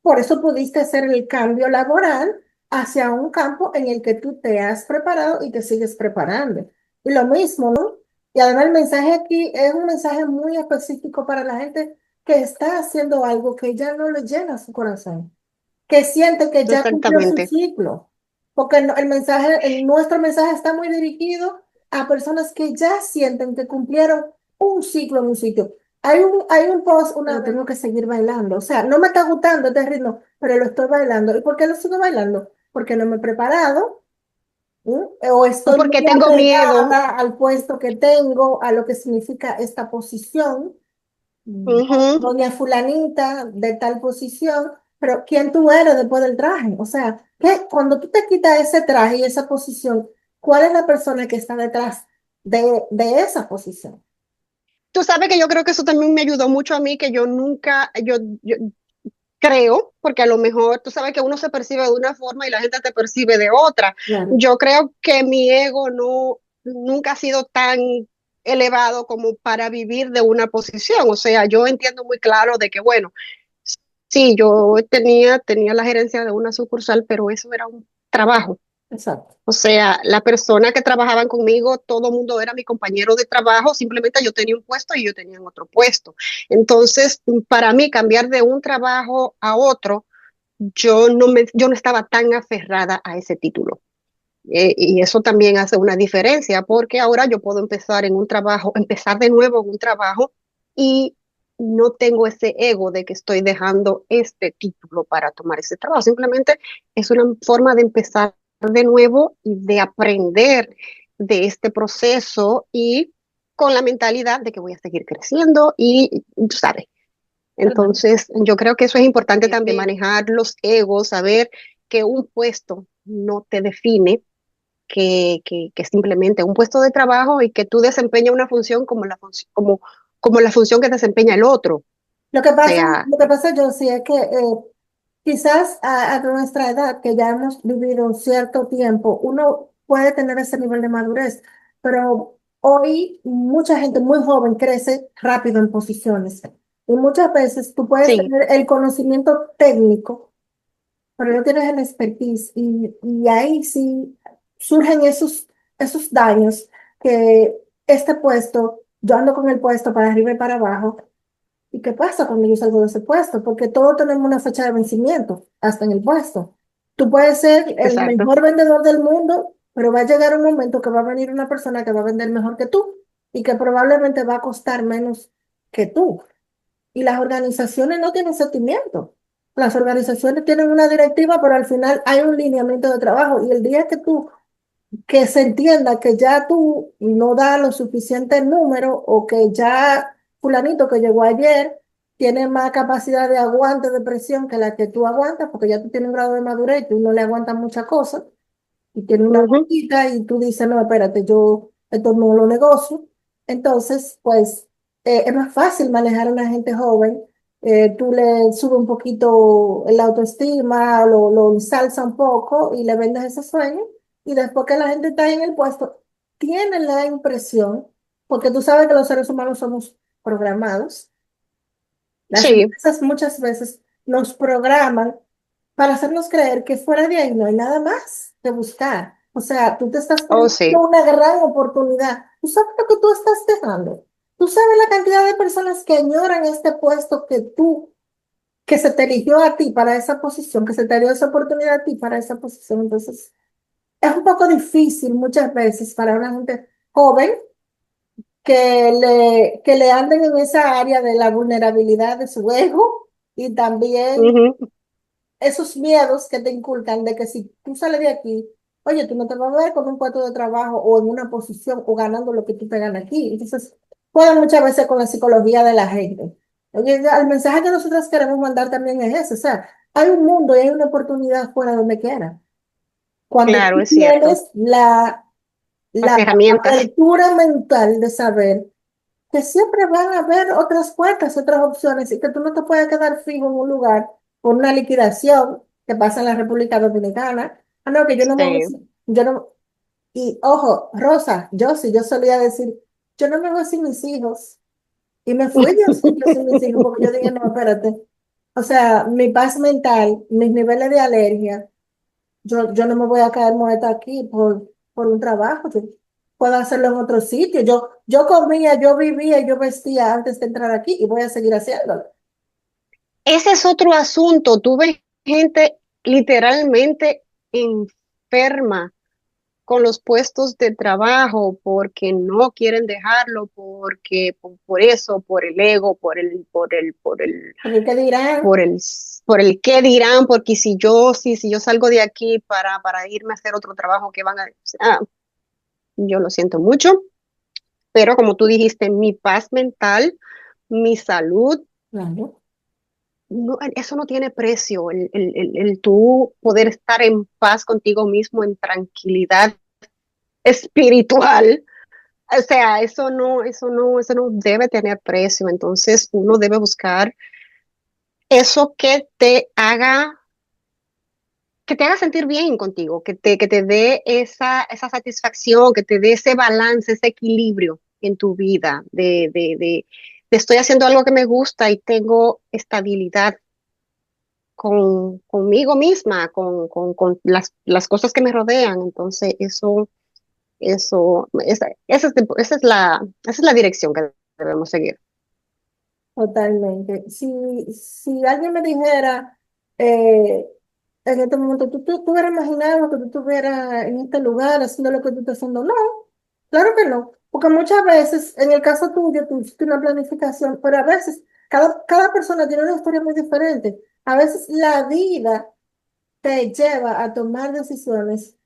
por eso pudiste hacer el cambio laboral hacia un campo en el que tú te has preparado y te sigues preparando. Y lo mismo, ¿no? Y además el mensaje aquí es un mensaje muy específico para la gente que está haciendo algo que ya no le llena su corazón, que siente que ya cumplió su Exactamente. ciclo. Porque el mensaje, nuestro mensaje está muy dirigido a personas que ya sienten que cumplieron un ciclo en un sitio. Hay un post, una, tengo que seguir bailando. O sea, no me está gustando este ritmo, pero lo estoy bailando. ¿Y por qué lo sigo bailando? Porque no me he preparado, ¿sí? O O estoy muy porque tengo miedo. apegada al puesto que tengo, a lo que significa esta posición. Ujú. Doña fulanita de tal posición, pero ¿quién tú eres después del traje? O sea, que cuando tú te quitas ese traje y esa posición, ¿cuál es la persona que está detrás de esa posición? Tú sabes que yo creo que eso también me ayudó mucho a mí, que yo nunca, yo creo, porque a lo mejor tú sabes que uno se percibe de una forma y la gente te percibe de otra. Claro. Yo creo que mi ego no, nunca ha sido tan elevado como para vivir de una posición. O sea, yo entiendo muy claro de que, bueno, sí, yo tenía la gerencia de una sucursal, pero eso era un trabajo. Exacto. O sea, la persona que trabajaban conmigo, todo el mundo era mi compañero de trabajo, simplemente yo tenía un puesto y yo tenía otro puesto. Entonces, para mí, cambiar de un trabajo a otro, yo no estaba tan aferrada a ese título. Y eso también hace una diferencia porque ahora yo puedo empezar en un trabajo, empezar de nuevo en un trabajo y no tengo ese ego de que estoy dejando este título para tomar ese trabajo. Simplemente es una forma de empezar de nuevo y de aprender de este proceso y con la mentalidad de que voy a seguir creciendo y, tú sabes, Totalmente. entonces, yo creo que eso es importante también, manejar los egos, saber que un puesto no te define, que simplemente un puesto de trabajo y que tú desempeñas una función como como la función que desempeña el otro. O sea, Lo que pasa, yo sí es que quizás a nuestra edad, que ya hemos vivido un cierto tiempo, uno puede tener ese nivel de madurez, pero hoy mucha gente muy joven crece rápido en posiciones. Y muchas veces tú puedes sí, tener el conocimiento técnico, pero no tienes el expertise. Y ahí sí surgen esos daños que este puesto, yo ando con el puesto para arriba y para abajo. ¿Y qué pasa cuando yo salgo de ese puesto? Porque todos tenemos una fecha de vencimiento, hasta en el puesto. Tú puedes ser el exacto. mejor vendedor del mundo, pero va a llegar un momento que va a venir una persona que va a vender mejor que tú y que probablemente va a costar menos que tú. Y las organizaciones no tienen sentimiento. Las organizaciones tienen una directiva, pero al final hay un lineamiento de trabajo. Y el día que se entienda que ya tú no das lo suficiente número o que ya fulanito que llegó ayer tiene más capacidad de aguante de presión que la que tú aguantas, porque ya tú tienes un grado de madurez y tú no le aguantas muchas cosas y tienes una Ujú. boquita y tú dices, no, espérate, yo esto no lo negocio. Entonces, pues es más fácil manejar a una gente joven. Tú le subes un poquito la autoestima, lo ensalza un poco y le vendes ese sueño. Y después que la gente está ahí en el puesto, tiene la impresión, porque tú sabes que los seres humanos somos programados. Las Sí, empresas muchas veces nos programan para hacernos creer que fuera de ahí no hay nada más que buscar. O sea, tú te estás oh perdiendo sí, una gran oportunidad. Tú sabes lo que tú estás dejando. Tú sabes la cantidad de personas que añoran este puesto que se te eligió a ti para esa posición, que se te dio esa oportunidad a ti para esa posición. Entonces, es un poco difícil muchas veces para una gente joven que le anden en esa área de la vulnerabilidad de su ego y también ujú. esos miedos que te inculcan de que si tú sales de aquí, oye, tú no te vas a ver con un puesto de trabajo o en una posición o ganando lo que tú te ganas aquí. Entonces, juegan muchas veces con la psicología de la gente. Oye, el mensaje que nosotros queremos mandar también es ese, o sea, hay un mundo y hay una oportunidad fuera donde quiera. Cuando Claro, tú es cierto. tienes Las la herramientas. apertura mental de saber que siempre van a haber otras puertas, otras opciones, y que tú no te puedes quedar fijo en un lugar por una liquidación que pasa en la República Dominicana. Ah, no, que yo no me voy, Sí. yo no, y ojo, Rosa, yo sí, yo solía decir, yo no me voy sin mis hijos. Y me fui yo sin mis hijos, porque yo dije, no, espérate. O sea, mi paz mental, mis niveles de alergia, yo no me voy a caer muerta aquí por un trabajo. Yo puedo hacerlo en otro sitio. Yo comía, yo vivía, yo vestía antes de entrar aquí y voy a seguir haciéndolo. Ese es otro asunto. Tuve gente literalmente enferma con los puestos de trabajo porque no quieren dejarlo, porque por eso, por el ego, Porque ¿qué dirán? por el, por el qué dirán, porque si yo salgo de aquí para irme a hacer otro trabajo que van a, yo lo siento mucho, pero como tú dijiste, mi paz mental, mi salud, Claro. no, eso no tiene precio, el tú poder estar en paz contigo mismo, en tranquilidad espiritual. O sea, eso no debe tener precio. Entonces, uno debe buscar eso que te haga sentir bien contigo, que te dé esa satisfacción, que te dé ese balance, ese equilibrio en tu vida, de estoy haciendo algo que me gusta y tengo estabilidad conmigo misma, con las cosas que me rodean. Entonces, esa es la dirección que debemos seguir. Totalmente. Si alguien me dijera eh, en este momento, tú hubieras imaginado que tú estuvieras en este lugar haciendo lo que tú estás haciendo. No, claro que no. Porque muchas veces, en el caso tuyo, tú hiciste una planificación, pero a veces cada persona tiene una historia muy diferente. A veces la vida te lleva a tomar decisiones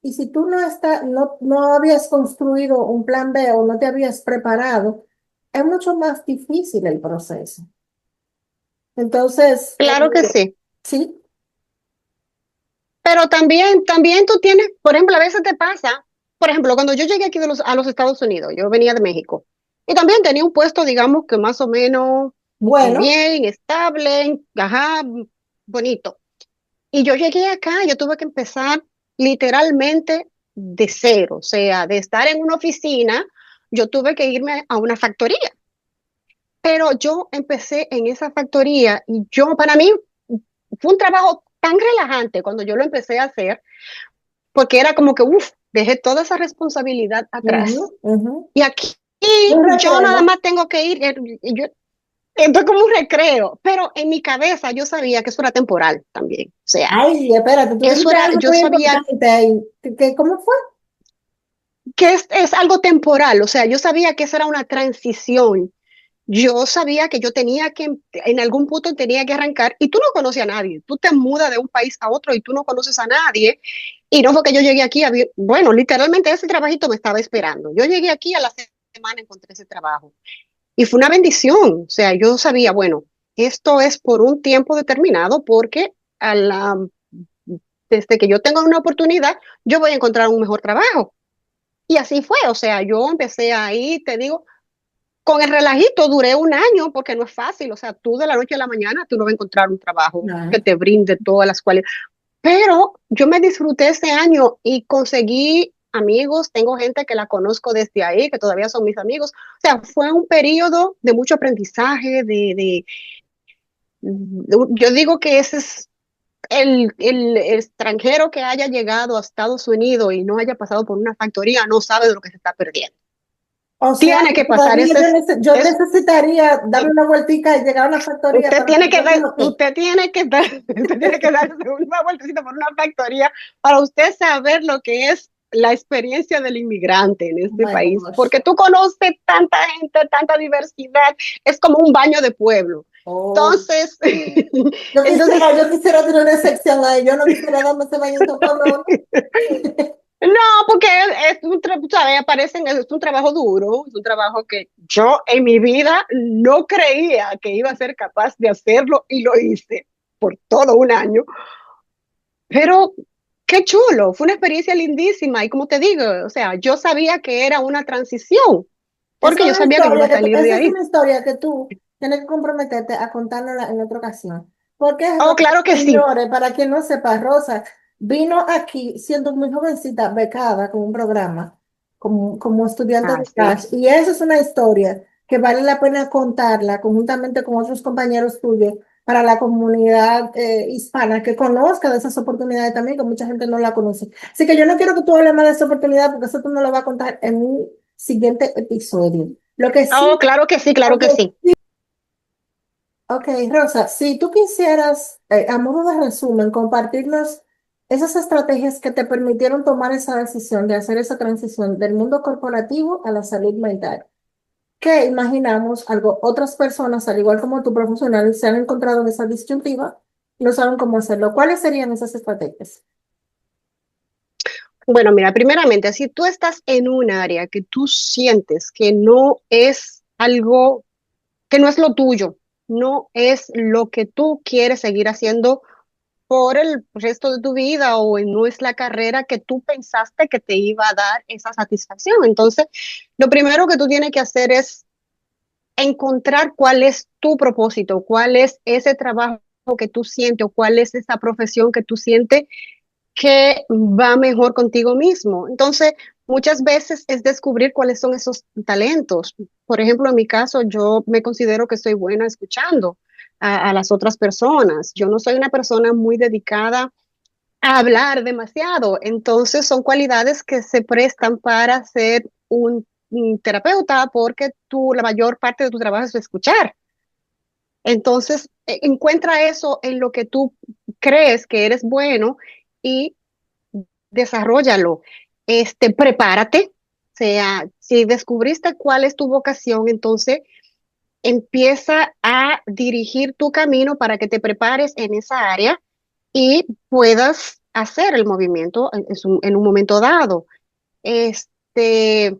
y si tú no habías construido un plan B o no te habías preparado, es mucho más difícil el proceso. Entonces, Claro que sí. sí, Pero también tú tienes, por ejemplo, a veces te pasa, por ejemplo, cuando yo llegué aquí a los Estados Unidos, yo venía de México, y también tenía un puesto, digamos, que más o menos bueno, bien, estable, ajá, bonito. Y yo llegué acá, yo tuve que empezar literalmente de cero, o sea, de estar en una oficina, yo tuve que irme a una factoría. Pero yo empecé en esa factoría y para mí, fue un trabajo tan relajante cuando yo lo empecé a hacer, porque era como que, uff, dejé toda esa responsabilidad ujú, atrás. ujú. Y aquí Un yo nada recreo. más tengo que ir, esto es como un recreo, pero en mi cabeza yo sabía que eso era temporal también. O sea, Ay, espérate, tú eso dijiste era, algo yo muy sabía importante ahí. ¿Cómo fue? que es algo temporal, o sea, yo sabía que eso era una transición. Yo sabía que yo tenía que, en algún punto tenía que arrancar y tú no conoces a nadie. Tú te mudas de un país a otro y tú no conoces a nadie. Y no fue que yo llegué aquí, bueno, literalmente ese trabajito me estaba esperando. Yo llegué aquí a la semana, encontré ese trabajo y fue una bendición. O sea, yo sabía, bueno, esto es por un tiempo determinado porque a la, desde que yo tenga una oportunidad, yo voy a encontrar un mejor trabajo. Y así fue. O sea, yo empecé ahí, te digo, con el relajito duré un año porque no es fácil, o sea, tú de la noche a la mañana tú no vas a encontrar un trabajo que No. te brinde todas las cualidades, pero yo me disfruté ese año y conseguí amigos, tengo gente que la conozco desde ahí, que todavía son mis amigos, o sea, fue un periodo de mucho aprendizaje, yo digo que ese es el extranjero que haya llegado a Estados Unidos y no haya pasado por una factoría, no sabe de lo que se está perdiendo. O sea, Tiene que que pasar, todavía yo es necesitaría darme una vueltica y llegar a una factoría para saber lo que. usted tiene que dar una vueltecita por una factoría para usted saber lo que es la experiencia del inmigrante en Oh este my país, gosh. porque tú conoces tanta gente, tanta diversidad, es como un baño de pueblo. Oh. Entonces, entonces Yo quisiera tener una sección ahí. Yo no quisiera darme ese bañito cabrón. no, porque ¿sabes? Es un trabajo duro, es un trabajo que yo en mi vida no creía que iba a ser capaz de hacerlo y lo hice por todo un año. Pero qué chulo, fue una experiencia lindísima y como te digo, o sea, yo sabía que era una transición, porque yo sabía que yo iba a salir de Esa es ahí. una historia que tú tienes que comprometerte a contárnosla en otra ocasión. Porque Oh, Rosa, claro que sí. señores, para quien no sepa, Rosa vino aquí siendo muy jovencita, becada con un programa como estudiante Ah, de sí. Cash. Y esa es una historia que vale la pena contarla conjuntamente con otros compañeros tuyos, para la comunidad hispana que conozca de esas oportunidades también, que mucha gente no la conoce. Así que yo no quiero que tú hables más de esa oportunidad porque eso tú no lo vas a contar en un siguiente episodio. Lo que Oh, sí, claro que sí, claro ok, que sí. ok, Rosa, si tú quisieras, a modo de resumen, compartirnos esas estrategias que te permitieron tomar esa decisión de hacer esa transición del mundo corporativo a la salud mental. Que imaginamos algo, otras personas, al igual como tu profesional, se han encontrado en esa disyuntiva y no saben cómo hacerlo. ¿Cuáles serían esas estrategias? Bueno, mira, primeramente, si tú estás en un área que tú sientes que no es algo, que no es lo tuyo, no es lo que tú quieres seguir haciendo por el resto de tu vida o no es la carrera que tú pensaste que te iba a dar esa satisfacción. Entonces, lo primero que tú tienes que hacer es encontrar cuál es tu propósito, cuál es ese trabajo que tú sientes o cuál es esa profesión que tú sientes que va mejor contigo mismo. Entonces, muchas veces es descubrir cuáles son esos talentos. Por ejemplo, en mi caso, yo me considero que soy buena escuchando a las otras personas. Yo no soy una persona muy dedicada a hablar demasiado. Entonces, son cualidades que se prestan para ser un terapeuta porque tú, la mayor parte de tu trabajo es escuchar. Entonces, encuentra eso en lo que tú crees que eres bueno y desarróllalo. Prepárate. O sea, si descubriste cuál es tu vocación, entonces empieza a dirigir tu camino para que te prepares en esa área y puedas hacer el movimiento en un momento dado. Este,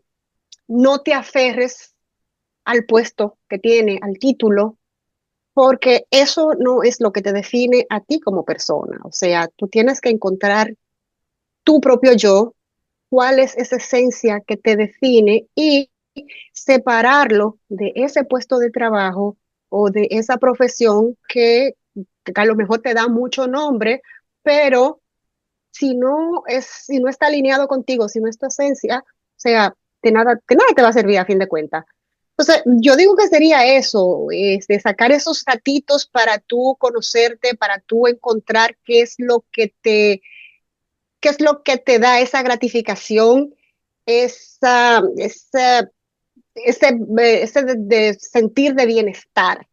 no te aferres al puesto que tiene, al título, porque eso no es lo que te define a ti como persona. O sea, tú tienes que encontrar tu propio yo, cuál es esa esencia que te define y separarlo de ese puesto de trabajo o de esa profesión que a lo mejor te da mucho nombre, pero si no está alineado contigo, si no es tu esencia, o sea, de nada te va a servir a fin de cuentas. Entonces, yo digo que sería eso, de sacar esos ratitos para tú conocerte, para tú encontrar qué es lo que te da esa gratificación, esa, esa, ese de sentir de bienestar.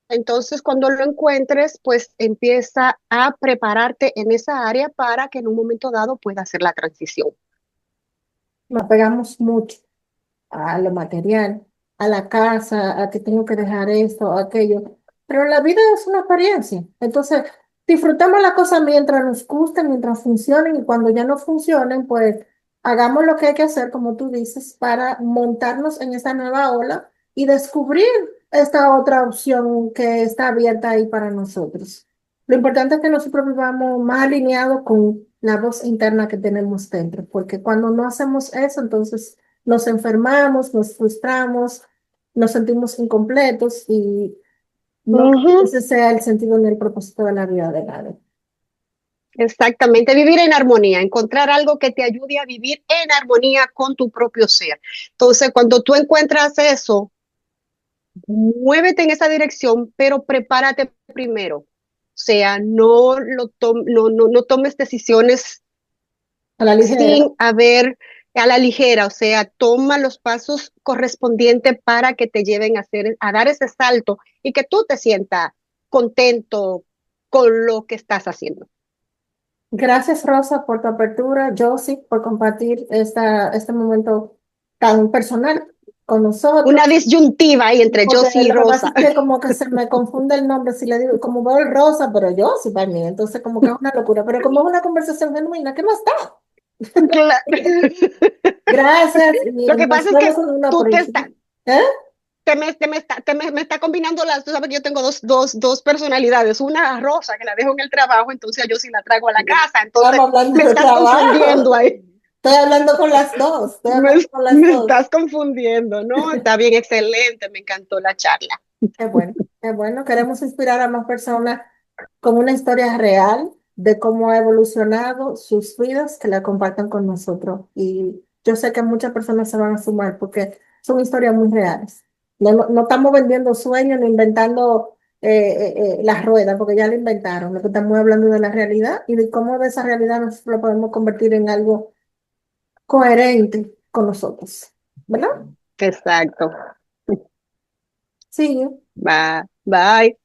Entonces, cuando lo encuentres, pues empieza a prepararte en esa área para que en un momento dado pueda hacer la transición. Nos pegamos mucho a lo material, a la casa, a que tengo que dejar esto, aquello. Pero la vida es una experiencia. Entonces, disfrutamos las cosas mientras nos gusten, mientras funcionen y cuando ya no funcionen, pues hagamos lo que hay que hacer, como tú dices, para montarnos en esta nueva ola y descubrir esta otra opción que está abierta ahí para nosotros. Lo importante es que nosotros vivamos más alineados con la voz interna que tenemos dentro, porque cuando no hacemos eso, entonces nos enfermamos, nos frustramos, nos sentimos incompletos y no creo que Ujú, ese sea el sentido ni el propósito de la vida de nadie. exactamente, vivir en armonía, encontrar algo que te ayude a vivir en armonía con tu propio ser. Entonces, cuando tú encuentras eso, muévete en esa dirección, pero prepárate primero. O sea, no tomes decisiones A la ligera. sin haber a la ligera, o sea, toma los pasos correspondientes para que te lleven a dar ese salto y que tú te sientas contento con lo que estás haciendo. Gracias, Rosa, por tu apertura. Josie, por compartir este momento tan personal con Una nosotros. disyuntiva ahí entre Porque Josie y lo que pasa Rosa. es que como que se me confunde el nombre si le digo, como veo el Rosa, pero Josie para mí. Entonces como que es una locura. Pero como es una conversación genuina, ¿qué más está? Claro. Gracias y Lo que nos pasa es vemos que en una tú próxima. ¿Eh? me está combinando tú sabes que yo tengo dos personalidades, una Rosa que la dejo en el trabajo, entonces yo sí la traigo a la casa, entonces Estamos hablando me de estás confundiendo trabajo. ahí. Estoy hablando con las dos. Estoy hablando con las Me dos. estás confundiendo, ¿no? Está bien, excelente, me encantó la charla. Qué bueno, qué bueno. Queremos inspirar a más personas con una historia real de cómo ha evolucionado sus vidas, que la compartan con nosotros. Y yo sé que muchas personas se van a sumar porque son historias muy reales. No estamos vendiendo sueños ni inventando las ruedas, porque ya la inventaron. Lo que estamos hablando de la realidad y de cómo de esa realidad nosotros lo podemos convertir en algo coherente con nosotros, ¿verdad? Exacto. Sí. Bye. Bye.